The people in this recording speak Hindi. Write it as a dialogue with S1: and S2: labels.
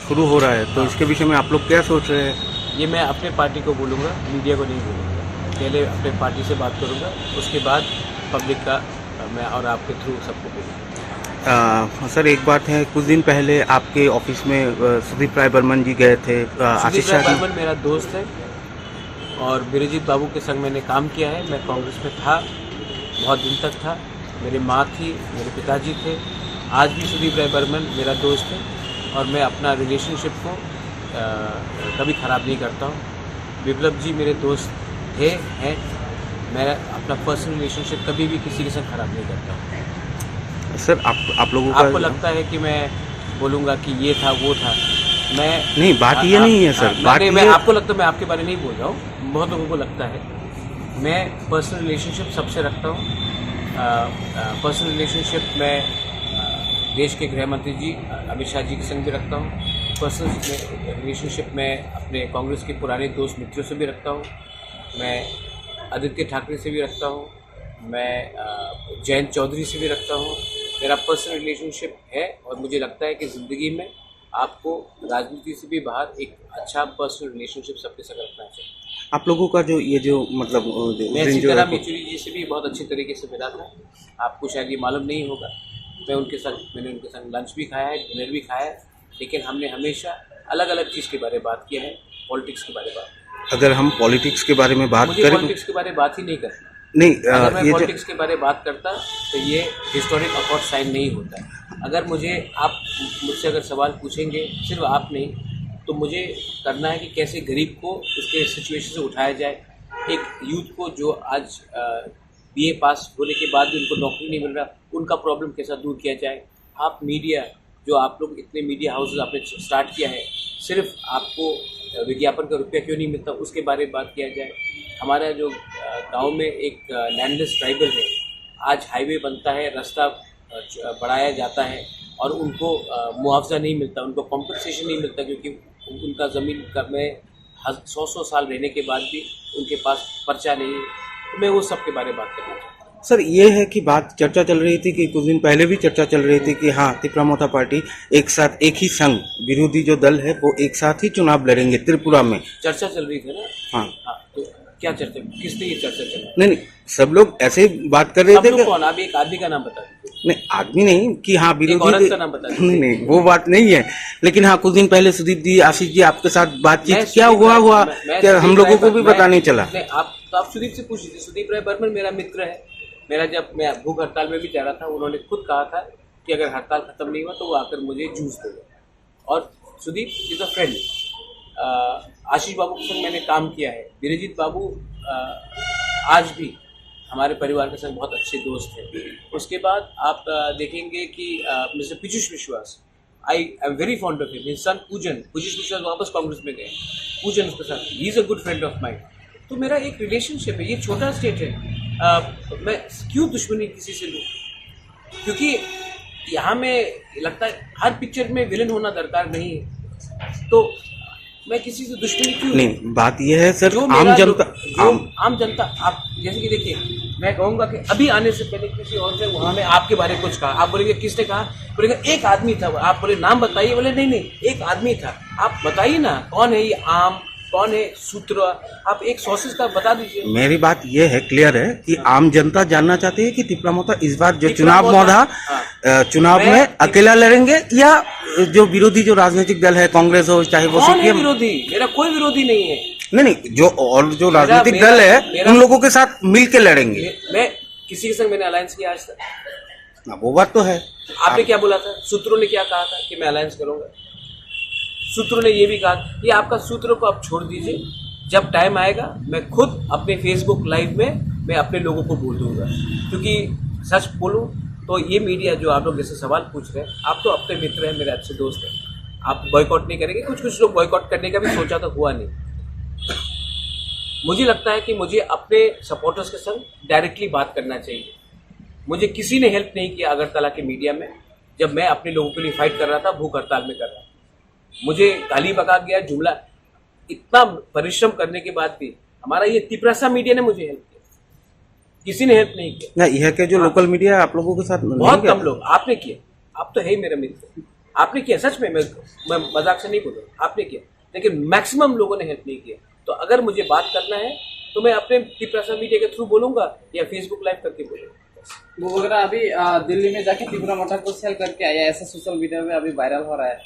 S1: शुरू हो रहा है, तो इसके विषय में आप लोग क्या सोच रहे हैं?
S2: ये मैं अपने पार्टी को बोलूँगा, मीडिया को नहीं बोलूँगा। पहले अपने पार्टी से बात करूँगा, उसके बाद पब्लिक का मैं और आपके थ्रू सबको बोलूँगा।
S1: सर एक बात है, कुछ दिन पहले आपके ऑफिस में सुदीप राय बर्मन जी गए थे।
S2: सुदीप राय बर्मन मेरा दोस्त है और बिरजीत बाबू के संग मैंने काम किया है। मैं कांग्रेस में था, बहुत दिन तक था। मेरी माँ थी, मेरे पिताजी थे। आज भी सुदीप राय बर्मन मेरा दोस्त है और मैं अपना रिलेशनशिप को कभी ख़राब नहीं करता हूँ। विप्लव जी मेरे दोस्त थे, हैं। मैं अपना पर्सनल रिलेशनशिप कभी भी किसी के संग ख़राब नहीं करता हूँ।
S1: सर आप लोगों का
S2: आपको लगता है कि मैं बोलूँगा कि ये था वो था, मैं
S1: नहीं, बात ये नहीं है सर। बात
S2: मैं आपको लगता है मैं आपके बारे में नहीं बोल रहा हूँ, बहुत लोगों को लगता है। मैं पर्सनल रिलेशनशिप सबसे रखता हूँ। पर्सनल रिलेशनशिप मैं देश के गृह मंत्री जी अमित शाह जी के संग भी रखता हूँ। पर्सनल रिलेशनशिप मैं अपने कांग्रेस के पुराने दोस्त मित्रों से भी रखता हूँ। मैं आदित्य ठाकरे से भी रखता हूँ, मैं जयंत चौधरी से भी रखता हूँ। मेरा पर्सनल रिलेशनशिप है और मुझे लगता है कि ज़िंदगी में आपको राजनीति से भी बाहर एक अच्छा पर्सनल रिलेशनशिप सबके साथ रखना चाहिए।
S1: आप लोगों का जो ये जो मतलब
S2: मैं सीताराम येचुरी जी से भी बहुत अच्छी तरीके से मिला था। आपको शायद ये मालूम नहीं होगा, मैंने उनके संग लंच भी खाया है, डिनर भी खाया है, लेकिन हमने हमेशा अलग अलग चीज़ के बारे में बात किया है, पॉलिटिक्स के बारे में बात।
S1: अगर हम पॉलिटिक्स के बारे में बात करें,
S2: पॉलिटिक्स के बारे में बात ही नहीं करना।
S1: नहीं,
S2: अगर मैं पॉलिटिक्स के बारे में बात करता तो ये हिस्टोरिक अकॉर्ड साइन नहीं होता। अगर आप मुझसे अगर सवाल पूछेंगे, सिर्फ आप नहीं, तो मुझे करना है कि कैसे गरीब को उसके सिचुएशन से उठाया जाए। एक यूथ को जो आज बीए पास होने के बाद भी उनको नौकरी नहीं मिल रहा, उनका प्रॉब्लम कैसा दूर किया जाए। आप मीडिया, जो आप लोग इतने मीडिया हाउसेज आपने स्टार्ट किया है, सिर्फ आपको विज्ञापन का रुपया क्यों नहीं मिलता, उसके बारे में बात किया जाए। हमारा जो गांव में एक लैंडलेस ट्राइबल है, आज हाईवे बनता है, रास्ता बढ़ाया जाता है और उनको मुआवजा नहीं मिलता, उनको कॉम्पनसेशन नहीं मिलता, क्योंकि उनका ज़मीन में 100 साल रहने के बाद भी उनके पास पर्चा नहीं है। तो मैं वो सब के बारे में बात करना चाहता हूँ।
S1: सर ये है कि बात चर्चा चल रही थी कि कुछ दिन पहले भी चर्चा चल रही थी कि हाँ, तिपरामोथा पार्टी एक साथ, एक ही संघ, विरोधी जो दल है वो एक साथ ही चुनाव लड़ेंगे त्रिपुरा में।
S2: चर्चा चल रही थी ना?
S1: हाँ,
S2: तो क्या चर्चा, किसने ये चर्चा चला?
S1: नहीं, सब लोग ऐसे ही बात कर रहे थे कि
S2: कौन? आप एक आदमी का नाम बता दीजिए।
S1: नहीं, आदमी नहीं कि हाँ विरोधी,
S2: औरत का नाम बता दीजिए।
S1: नहीं, वो बात नहीं है। लेकिन हाँ, कुछ दिन पहले सुदीप जी, आशीष जी आपके साथ बातचीत क्या हुआ क्या हम लोगों को भी पता नहीं चला।
S2: आप सुदीप से पूछ लीजिए। सुदीप राय बर्मन मेरा मित्र है। मेरा जब मैं भूख हड़ताल में भी जा रहा था, उन्होंने खुद कहा था कि अगर हड़ताल खत्म नहीं हुआ तो वो आकर मुझे जूस देगा। और सुदीप इज अ फ्रेंड। आशीष बाबू के संग मैंने काम किया है। बिरजीत बाबू आज भी हमारे परिवार के संग बहुत अच्छे दोस्त हैं। उसके बाद आप देखेंगे कि मिस्टर पीयूष विश्वास, I am very fond of him. His son पूजन विश्वास वापस कांग्रेस में गए। पूजन उसके साथ, he is a good friend of mind. तो मेरा एक रिलेशनशिप है। ये छोटा स्टेट है, मैं क्यों दुश्मनी किसी से लूँ? क्योंकि यहाँ में लगता है हर पिक्चर में विलन होना दरकार नहीं है, तो मैं किसी से दुश्मनी क्यों?
S1: नहीं, बात यह है सर,
S2: आम जनता आप जैसे कि देखिए, मैं कहूँगा कि अभी आने से पहले किसी और से वहाँ में आपके बारे में कुछ कहा, आप बोलेंगे किसने कहा? बोलेंगे एक आदमी था। आप बोले नाम बताइए, बोले नहीं एक आदमी था। आप बताइए ना कौन है ये आम, कौन है सूत्र? आप एक सोर्सेज का बता दीजिए।
S1: मेरी बात यह है, क्लियर है कि आम जनता जानना चाहती है कि तिपरामोथा इस बार जो चुनाव मौधा चुनाव में अकेला लड़ेंगे या जो विरोधी जो राजनीतिक दल है, कांग्रेस हो चाहे वो
S2: सीपीएम। विरोधी, मेरा कोई विरोधी नहीं है।
S1: नहीं, जो राजनीतिक दल है उन लोगों के साथ मिल के लड़ेंगे।
S2: मैं किसी के संग मैंने अलायंस किया आज तक?
S1: वो बात तो है।
S2: आपने क्या बोला था? सूत्रों ने क्या कहा था कि मैं अलायंस करूंगा? सूत्रों ने ये भी कहा कि आपका सूत्रों को आप छोड़ दीजिए, जब टाइम आएगा मैं खुद अपने फेसबुक लाइव में मैं अपने लोगों को बोल दूंगा। क्योंकि सच बोलूं तो ये मीडिया जो आप लोग जैसे सवाल पूछ रहे हैं, आप तो अपने मित्र हैं, मेरे अच्छे दोस्त हैं, आप बॉयकॉट नहीं करेंगे। कुछ लोग बॉयकॉट करने का भी सोचा तो हुआ नहीं। मुझे लगता है कि मुझे अपने सपोर्टर्स के संग डायरेक्टली बात करना चाहिए। मुझे किसी ने हेल्प नहीं किया अगरतला के मीडिया में, जब मैं अपने लोगों के लिए फाइट कर रहा था, भूख हड़ताल में कर रहा था। मुझे गाली बका गया, जुमला, इतना परिश्रम करने के बाद भी हमारा ये तिपरासा मीडिया ने मुझे हेल्प किया, किसी ने हेल्प नहीं किया।
S1: यह के जो लोकल मीडिया आप लोगों के साथ
S2: बहुत कम लोग, आपने किया। आप तो है ही मेरा मित्र, आपने किया, सच में मैं मजाक से नहीं बोल रहा, आपने किया, लेकिन मैक्सिमम लोगों ने हेल्प नहीं किया। तो अगर मुझे बात करना है तो मैं अपने त्रिपुरा मीडिया के थ्रू बोलूंगा या फेसबुक लाइव करके बोलूंगा।
S3: वो वगैरह अभी दिल्ली में जाके त्रिपुरा मठा को सेल करके आया, ऐसा सोशल मीडिया में अभी वायरल हो रहा है।